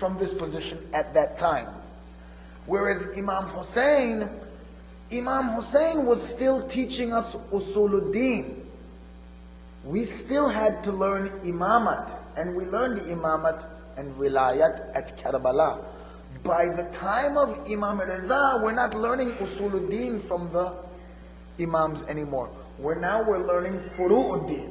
from this position at that time. Whereas Imam Hussein was still teaching us usuluddin. We still had to learn imamat, and we learned imamat and wilayat at Karbala. By the time of Imam Reza, we're not learning usuluddin from the imams anymore. We're learning furu'uddin,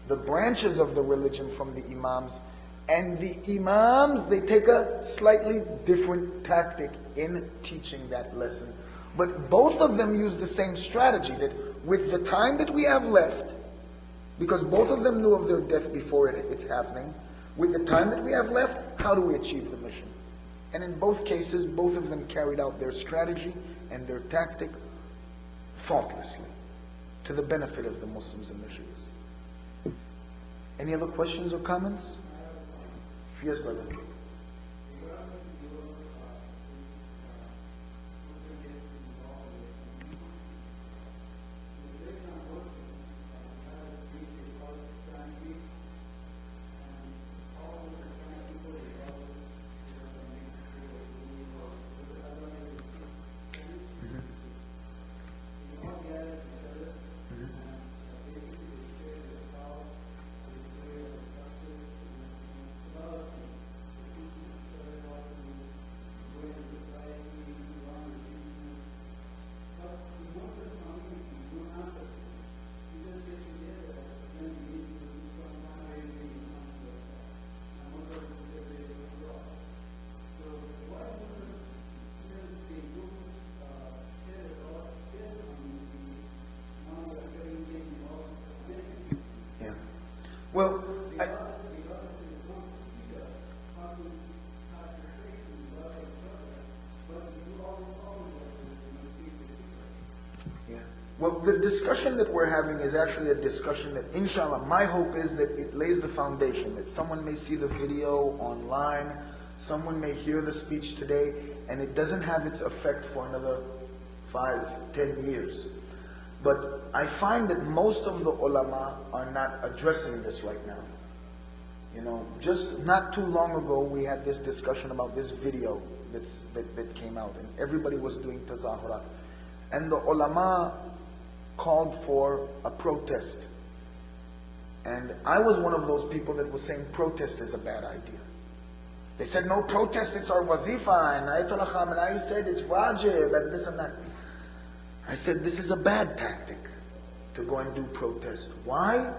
the branches of the religion from the imams. And the imams, they take a slightly different tactic in teaching that lesson. But both of them use the same strategy, that with the time that we have left, because both of them knew of their death before it's happening, with the time that we have left, how do we achieve the mission? And in both cases, both of them carried out their strategy and their tactic faultlessly, to the benefit of the Muslims and the Shias. Any other questions or comments? Yes, brother. Well, the discussion that we're having is actually a discussion that, inshallah, my hope is that it lays the foundation, that someone may see the video online, someone may hear the speech today, and it doesn't have its effect for another 5, 10 years. But I find that most of the ulama are not addressing this right now. You know, just not too long ago we had this discussion about this video that came out, and everybody was doing tazahurat. And the ulama called for a protest. And I was one of those people that was saying protest is a bad idea. They said, no protest, it's our wazifa, and Ayatollah Khamenei said it's wajib, and this and that. I said, this is a bad tactic to go and do protest. Why?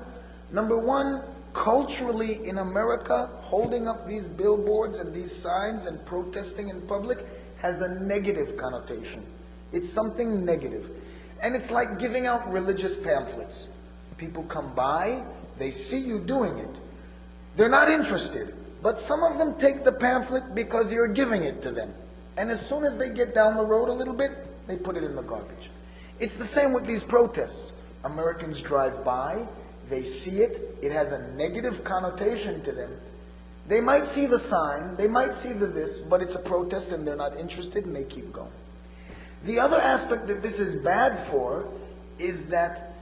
Number one, culturally in America, holding up these billboards and these signs and protesting in public has a negative connotation. It's something negative. And it's like giving out religious pamphlets. People come by, they see you doing it. They're not interested. But some of them take the pamphlet because you're giving it to them. And as soon as they get down the road a little bit, they put it in the garbage. It's the same with these protests. Americans drive by, they see it, it has a negative connotation to them. They might see the sign, they might see the this, but it's a protest and they're not interested and they keep going. The other aspect that this is bad for is that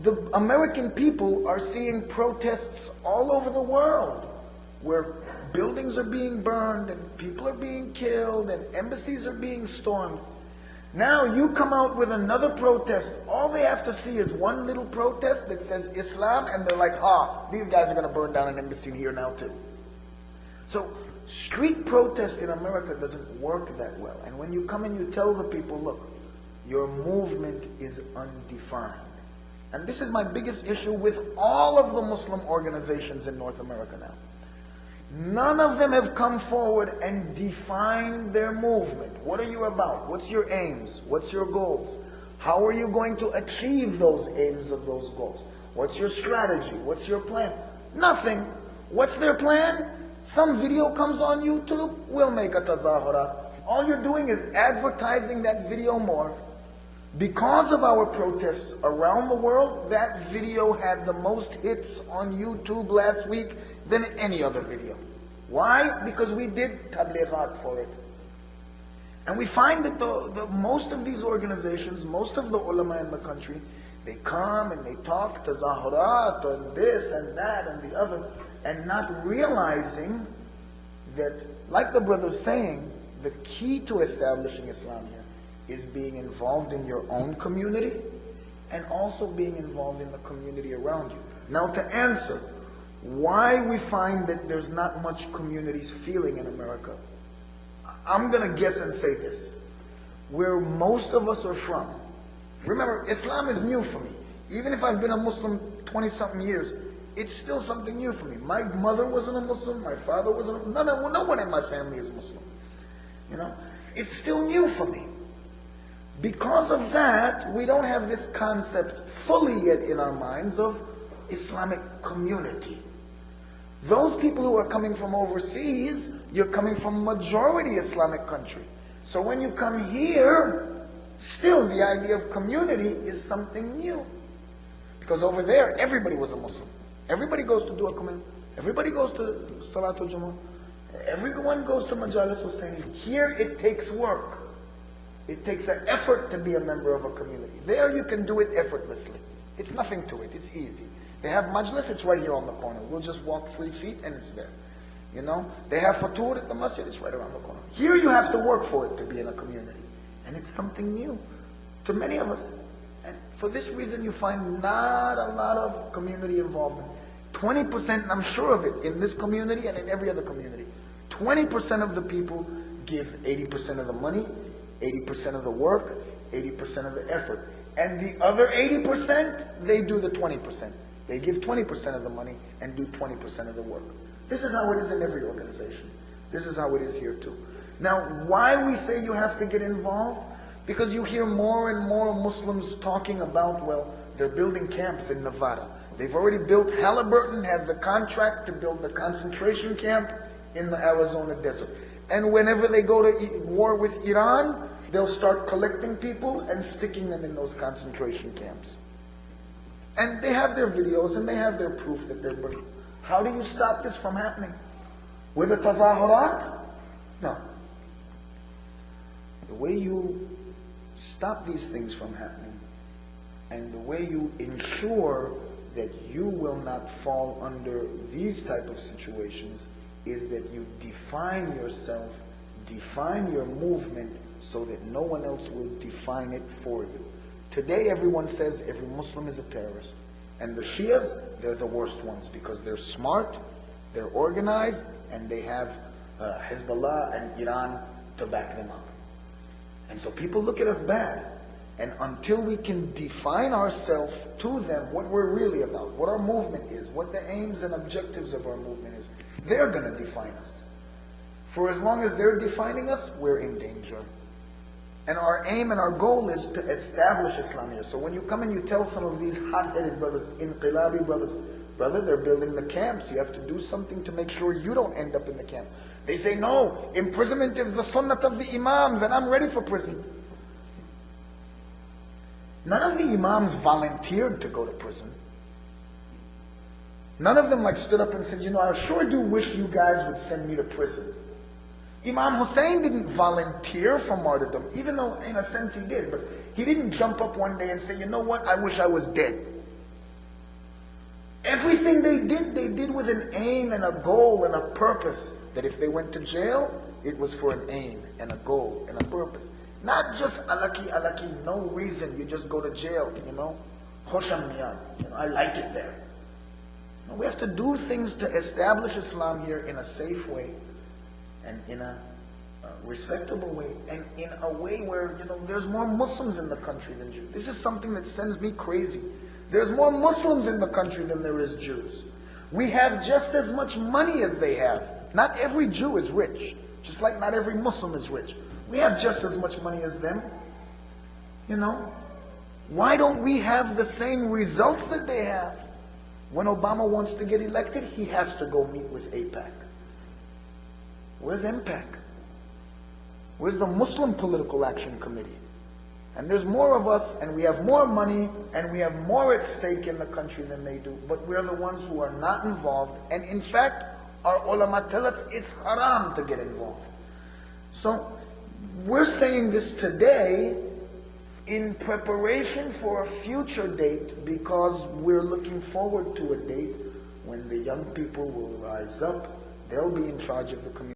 the American people are seeing protests all over the world, where buildings are being burned and people are being killed and embassies are being stormed. Now you come out with another protest. All they have to see is one little protest that says Islam, and they're like, these guys are going to burn down an embassy here now too. So street protest in America doesn't work that well. And when you come and you tell the people, look, your movement is undefined. And this is my biggest issue with all of the Muslim organizations in North America now. None of them have come forward and defined their movement. What are you about? What's your aims? What's your goals? How are you going to achieve those aims of those goals? What's your strategy? What's your plan? Nothing. What's their plan? Some video comes on YouTube, we'll make a tazahura. All you're doing is advertising that video more. Because of our protests around the world, that video had the most hits on YouTube last week than any other video. Why? Because we did tablighat for it. And we find that the most of these organizations, most of the ulama in the country, they come and they talk tazahurat and this and that and the other, and not realizing that, like the brother's saying, the key to establishing Islam here is being involved in your own community and also being involved in the community around you. Now, to answer why we find that there's not much communities feeling in America, I'm going to guess and say this. Where most of us are from, remember, Islam is new for me. Even if I've been a Muslim 20-something years, it's still something new for me. My mother wasn't a Muslim, my father wasn't a Muslim, no one in my family is Muslim. You know, it's still new for me. Because of that, we don't have this concept fully yet in our minds of Islamic community. Those people who are coming from overseas, you're coming from majority Islamic country. So when you come here, still the idea of community is something new. Because over there, everybody was a Muslim. Everybody goes to Dua Kumin. Everybody goes to Salatul Jummah. Everyone goes to Majalis Husseini. Here it takes work. It takes an effort to be a member of a community. There you can do it effortlessly. It's nothing to it. It's easy. They have Majlis, it's right here on the corner. We'll just walk 3 feet and it's there. You know, they have Fatur at the masjid, it's right around the corner. Here you have to work for it to be in a community. And it's something new to many of us. And for this reason you find not a lot of community involvement. 20%, and I'm sure of it, in this community and in every other community. 20% of the people give 80% of the money, 80% of the work, 80% of the effort. And the other 80%, they do the 20%. They give 20% of the money and do 20% of the work. This is how it is in every organization. This is how it is here too. Now, why we say you have to get involved? Because you hear more and more Muslims talking about, well, they're building camps in Nevada. They've already built, Halliburton has the contract to build the concentration camp in the Arizona desert. And whenever they go to war with Iran, they'll start collecting people and sticking them in those concentration camps. And they have their videos and they have their proof that they're burning. How do you stop this from happening? With a tazahurat? No. The way you stop these things from happening and the way you ensure that you will not fall under these type of situations is that you define yourself, define your movement so that no one else will define it for you. Today everyone says every Muslim is a terrorist. And the Shias, they're the worst ones because they're smart, they're organized, and they have Hezbollah and Iran to back them up. And so people look at us bad. And until we can define ourselves to them, what we're really about, what our movement is, what the aims and objectives of our movement is, they're going to define us. For as long as they're defining us, we're in danger. And our aim and our goal is to establish Islam here. So when you come and you tell some of these hot-headed brothers, Inqilabi brothers, brother, they're building the camps. You have to do something to make sure you don't end up in the camp. They say, no, imprisonment is the sunnah of the imams, and I'm ready for prison. None of the imams volunteered to go to prison. None of them stood up and said, you know, I sure do wish you guys would send me to prison. Imam Hussein didn't volunteer for martyrdom, even though in a sense he did, but he didn't jump up one day and say, you know what, I wish I was dead. Everything they did with an aim and a goal and a purpose, that if they went to jail, it was for an aim and a goal and a purpose. Not just alaki, no reason, you just go to jail, you know, khosham miyad, I like it there. No, we have to do things to establish Islam here in a safe way, and in a respectable way, and in a way where, you know, there's more Muslims in the country than Jews. This is something that sends me crazy. There's more Muslims in the country than there is Jews. We have just as much money as they have. Not every Jew is rich, just like not every Muslim is rich. We have just as much money as them. You know? Why don't we have the same results that they have? When Obama wants to get elected, he has to go meet with AIPAC. Where's MPAC? Where's the Muslim Political Action Committee? And there's more of us, and we have more money, and we have more at stake in the country than they do. But we're the ones who are not involved. And in fact, our ulama tell us it's haram to get involved. So, we're saying this today in preparation for a future date, because we're looking forward to a date when the young people will rise up. They'll be in charge of the community.